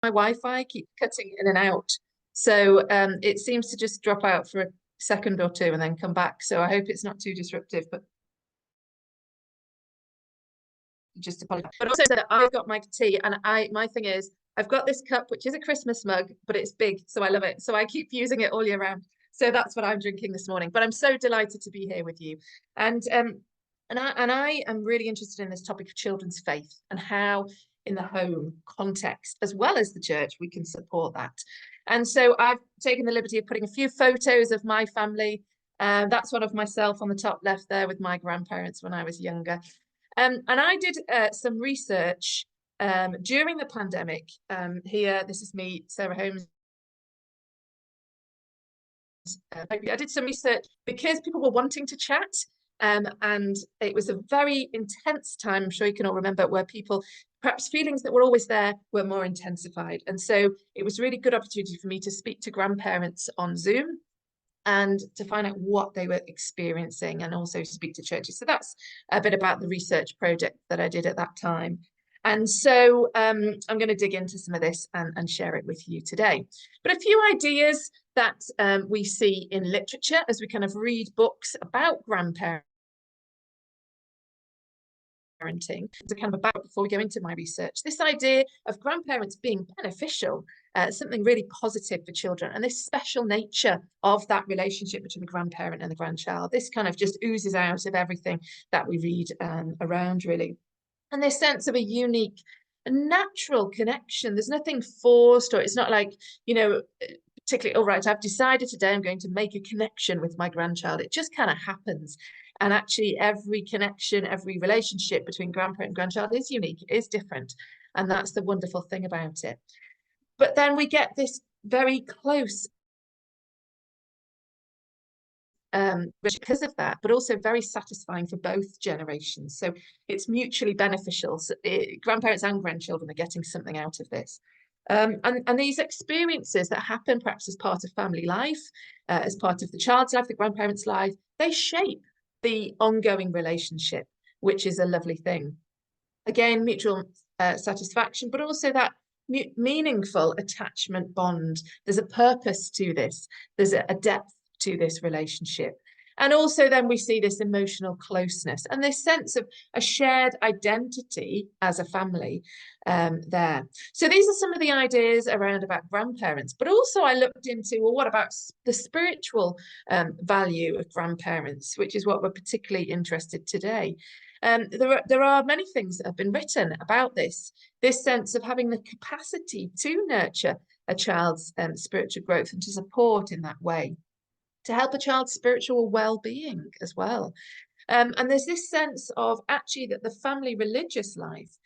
my Wi-Fi keeps cutting in and out. So it seems to just drop out for a second or two and then come back. So I hope it's not too disruptive, but just apologize. But also that I've got my tea, and my thing is I've got this cup, which is a Christmas mug, but it's big, so I love it. So I keep using it all year round. So that's what I'm drinking this morning. But I'm so delighted to be here with you. And I am really interested in this topic of children's faith and how in the home context, as well as the church, we can support that. And so I've taken the liberty of putting a few photos of my family. That's one of myself on the top left there with my grandparents when I was younger. And I did some research during the pandemic. Here, this is me, Sarah Holmes. I did some research because people were wanting to chat. And it was a very intense time, I'm sure you can all remember, where people, perhaps feelings that were always there, were more intensified. And so it was a really good opportunity for me to speak to grandparents on Zoom and to find out what they were experiencing, and also speak to churches. So that's a bit about the research project that I did at that time. And so I'm going to dig into some of this and share it with you today. But a few ideas that we see in literature as we kind of read books about grandparenting to kind of about before we go into my research. This idea of grandparents being beneficial, something really positive for children, and this special nature of that relationship between the grandparent and the grandchild. This kind of just oozes out of everything that we read around, really. And this sense of a unique, a natural connection. There's nothing forced, or it's not like, you know, particularly, all right, I've decided today I'm going to make a connection with my grandchild. It just kind of happens. And actually every connection, every relationship between grandparent and grandchild is unique, is different. And that's the wonderful thing about it. But then we get this very close because of that, but also very satisfying for both generations. So it's mutually beneficial. So grandparents and grandchildren are getting something out of this. And these experiences that happen perhaps as part of family life, as part of the child's life, the grandparent's life, they shape the ongoing relationship, which is a lovely thing. Again, mutual satisfaction, but also that meaningful attachment bond. There's a purpose to this. There's a depth to this relationship. And also then we see this emotional closeness and this sense of a shared identity as a family there. So these are some of the ideas around about grandparents, but also I looked into, well, what about the spiritual value of grandparents, which is what we're particularly interested today. There are many things that have been written about this sense of having the capacity to nurture a child's spiritual growth and to support in that way, to help a child's spiritual well-being as well. And there's this sense of actually that the family religious life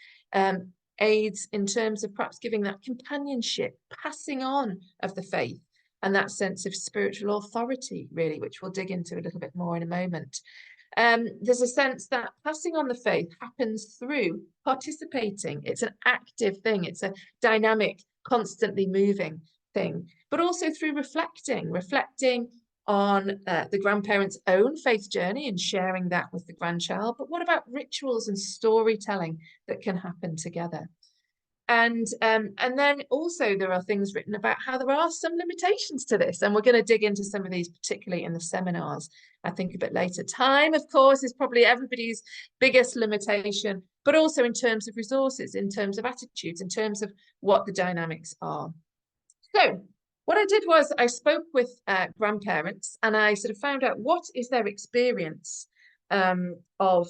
aids in terms of perhaps giving that companionship, passing on of the faith, and that sense of spiritual authority, really, which we'll dig into a little bit more in a moment. There's a sense that passing on the faith happens through participating. It's an active thing. It's a dynamic, constantly moving thing, but also through reflecting on the grandparents' own faith journey and sharing that with the grandchild. But what about rituals and storytelling that can happen together? And then also there are things written about how there are some limitations to this. And we're going to dig into some of these, particularly in the seminars, I think a bit later. Time, of course, is probably everybody's biggest limitation, but also in terms of resources, in terms of attitudes, in terms of what the dynamics are. So what I did was I spoke with grandparents and I sort of found out what is their experience of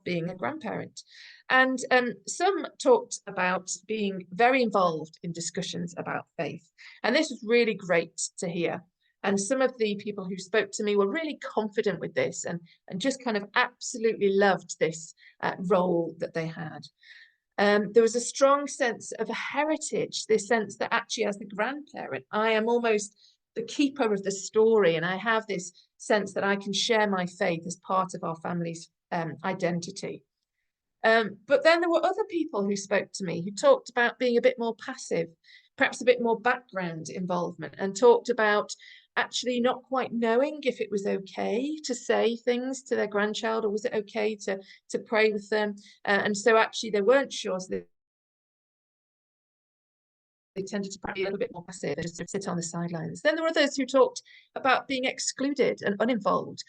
being a grandparent. And some talked about being very involved in discussions about faith. And this was really great to hear. And some of the people who spoke to me were really confident with this and just kind of absolutely loved this role that they had. There was a strong sense of a heritage, this sense that actually as the grandparent, I am almost the keeper of the story, and I have this sense that I can share my faith as part of our family's identity. But then there were other people who spoke to me who talked about being a bit more passive, perhaps a bit more background involvement, and talked about actually not quite knowing if it was okay to say things to their grandchild, or was it okay to pray with them. And so actually they weren't sure. So tended to be a little bit more passive and just sit on the sidelines. Then there were others who talked about being excluded and uninvolved.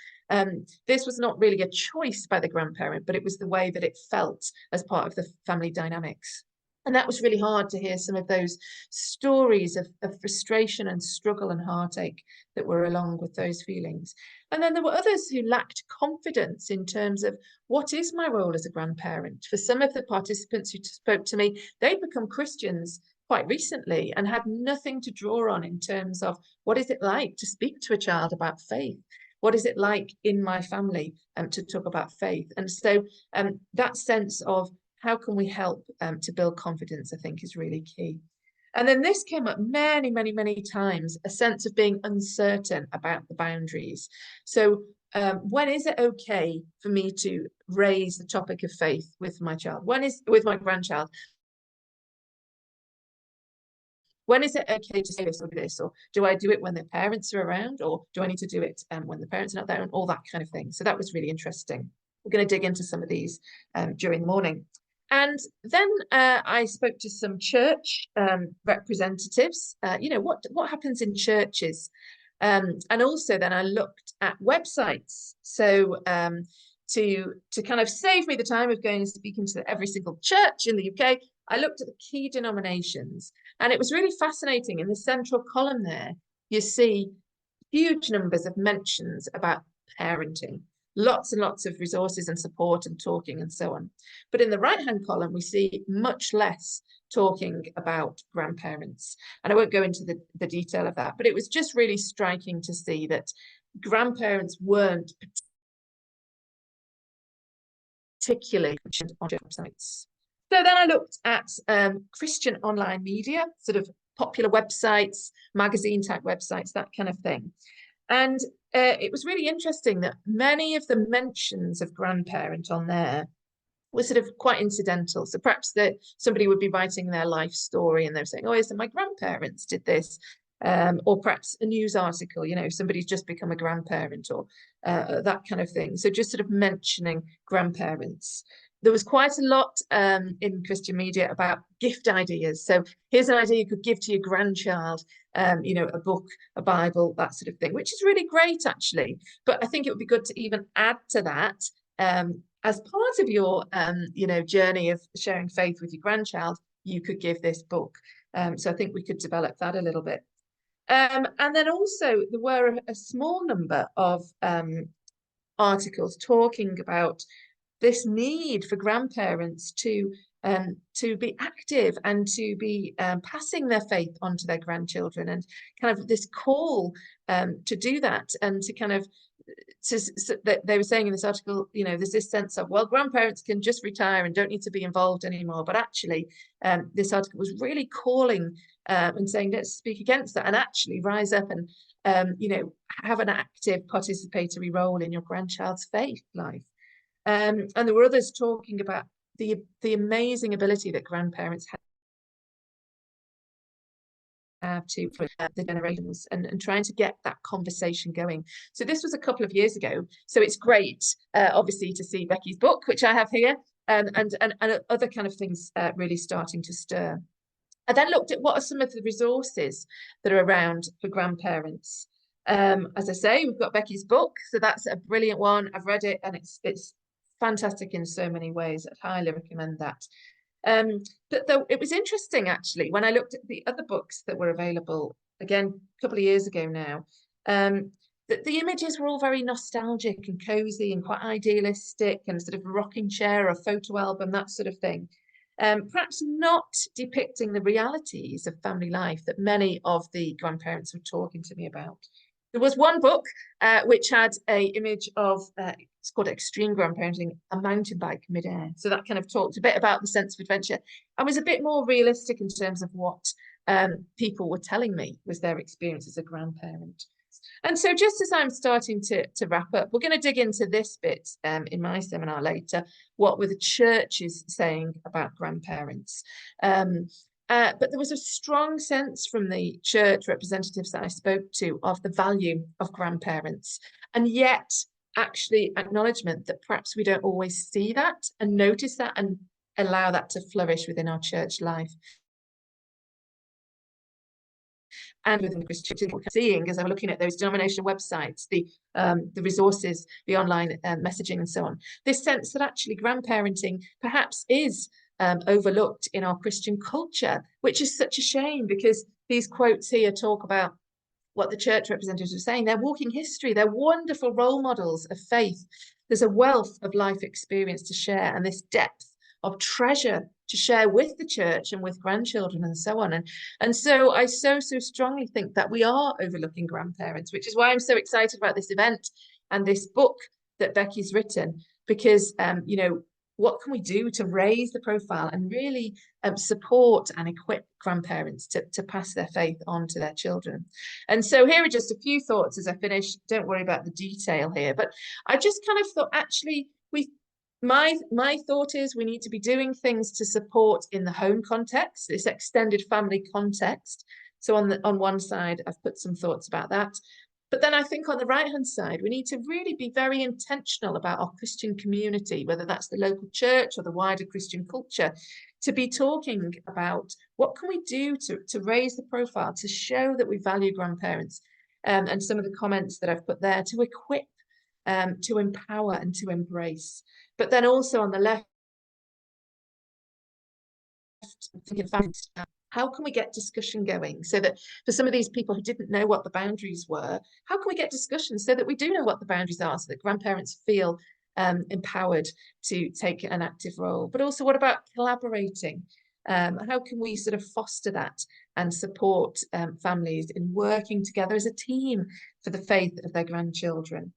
This was not really a choice by the grandparent, but it was the way that it felt as part of the family dynamics. And that was really hard to hear some of those stories of frustration and struggle and heartache that were along with those feelings. And then there were others who lacked confidence in terms of what is my role as a grandparent. For some of the participants who spoke to me, they'd become Christians quite recently and had nothing to draw on in terms of what is it like to speak to a child about faith? What is it like in my family to talk about faith? And so that sense of how can we help to build confidence, I think, is really key. And then this came up many, many, many times, a sense of being uncertain about the boundaries. So when is it okay for me to raise the topic of faith with my child? When is with my grandchild? When is it okay to say this or do this? Or do I do it when the parents are around? Or do I need to do it when the parents are not there? And all that kind of thing. So that was really interesting. We're going to dig into some of these during the morning. And then I spoke to some church representatives, what happens in churches. And also then I looked at websites. So to kind of save me the time of going and speaking to every single church in the UK, I looked at the key denominations. And it was really fascinating. In the central column there, you see huge numbers of mentions about parenting. Lots and lots of resources and support and talking and so on. But in the right-hand column, we see much less talking about grandparents. And I won't go into the detail of that, but it was just really striking to see that grandparents weren't particularly mentioned on websites. So then I looked at Christian online media, sort of popular websites, magazine type websites, that kind of thing. And it was really interesting that many of the mentions of grandparent on there were sort of quite incidental. So perhaps that somebody would be writing their life story and they're saying, oh, yes, my grandparents did this. Or perhaps a news article, somebody's just become a grandparent or that kind of thing. So just sort of mentioning grandparents. There was quite a lot in Christian media about gift ideas. So here's an idea you could give to your grandchild, a book, a Bible, that sort of thing, which is really great, actually. But I think it would be good to even add to that as part of your, journey of sharing faith with your grandchild, you could give this book. So I think we could develop that a little bit. And then also there were a small number of articles talking about this need for grandparents to be active and to be passing their faith on to their grandchildren, and kind of this call to do that, and to kind of they were saying in this article, there's this sense of, well, grandparents can just retire and don't need to be involved anymore. But actually, this article was really calling and saying, let's speak against that and actually rise up and, have an active participatory role in your grandchild's faith life. And there were others talking about the amazing ability that grandparents have to for the generations, and trying to get that conversation going. So this was a couple of years ago. So it's great, obviously, to see Becky's book, which I have here, and other kind of things really starting to stir. I then looked at what are some of the resources that are around for grandparents. As I say, we've got Becky's book, so that's a brilliant one. I've read it, and it's fantastic in so many ways. I'd highly recommend that. But though it was interesting, actually, when I looked at the other books that were available, again, a couple of years ago now, that the images were all very nostalgic and cozy and quite idealistic, and sort of rocking chair or photo album, that sort of thing. Perhaps not depicting the realities of family life that many of the grandparents were talking to me about. There was one book which had an image of, it's called Extreme Grandparenting, a mountain bike midair. So that kind of talked a bit about the sense of adventure and was a bit more realistic in terms of what people were telling me was their experience as a grandparent. And so just as I'm starting to wrap up, we're going to dig into this bit in my seminar later, what were the churches saying about grandparents. But there was a strong sense from the church representatives that I spoke to of the value of grandparents, and yet actually acknowledgement that perhaps we don't always see that and notice that and allow that to flourish within our church life. and within the Christian, seeing as I'm looking at those denominational websites, the resources, the online messaging and so on, this sense that actually grandparenting perhaps is overlooked in our Christian culture, which is such a shame, because these quotes here talk about what the church representatives are saying. They're walking history. They're wonderful role models of faith. There's a wealth of life experience to share, and this depth of treasure to share with the church and with grandchildren and so on. And so I so strongly think that we are overlooking grandparents, which is why I'm so excited about this event and this book that Becky's written, because you know, what can we do to raise the profile and really support and equip grandparents to pass their faith on to their children? And so here are just a few thoughts as I finish. Don't worry about the detail here, but I just kind of thought, actually, my thought is we need to be doing things to support in the home context, this extended family context. So on one side, I've put some thoughts about that. But then I think on the right-hand side, we need to really be very intentional about our Christian community, whether that's the local church or the wider Christian culture, to be talking about what can we do to raise the profile, to show that we value grandparents, and some of the comments that I've put there, to equip, to empower and to embrace. But then also on the left, how can we get discussion going so that for some of these people who didn't know what the boundaries were, how can we get discussion so that we do know what the boundaries are, so that grandparents feel empowered to take an active role? But also, what about collaborating? How can we sort of foster that and support families in working together as a team for the faith of their grandchildren?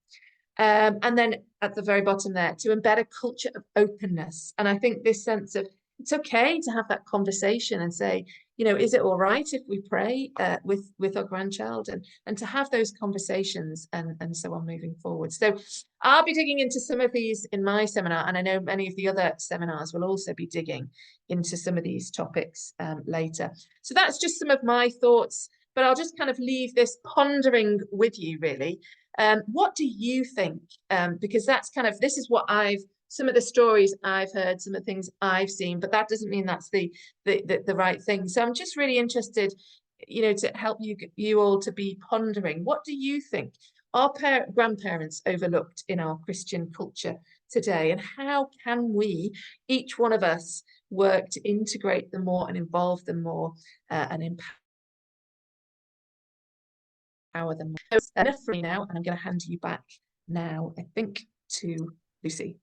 And then at the very bottom there, to embed a culture of openness. And I think this sense of it's okay to have that conversation and say, you know, is it all right if we pray with our grandchild, and to have those conversations and so on moving forward. So I'll be digging into some of these in my seminar, and I know many of the other seminars will also be digging into some of these topics later. So that's just some of my thoughts, but I'll just kind of leave this pondering with you, really. What do you think? Because that's kind of, this is what some of the stories I've heard, some of the things I've seen, but that doesn't mean that's the right thing. So I'm just really interested, you know, to help you all to be pondering. What do you think? Are grandparents overlooked in our Christian culture today? And how can we, each one of us, work to integrate them more and involve them more and empower them more? So enough for me now, and I'm going to hand you back now, I think, to Lucy.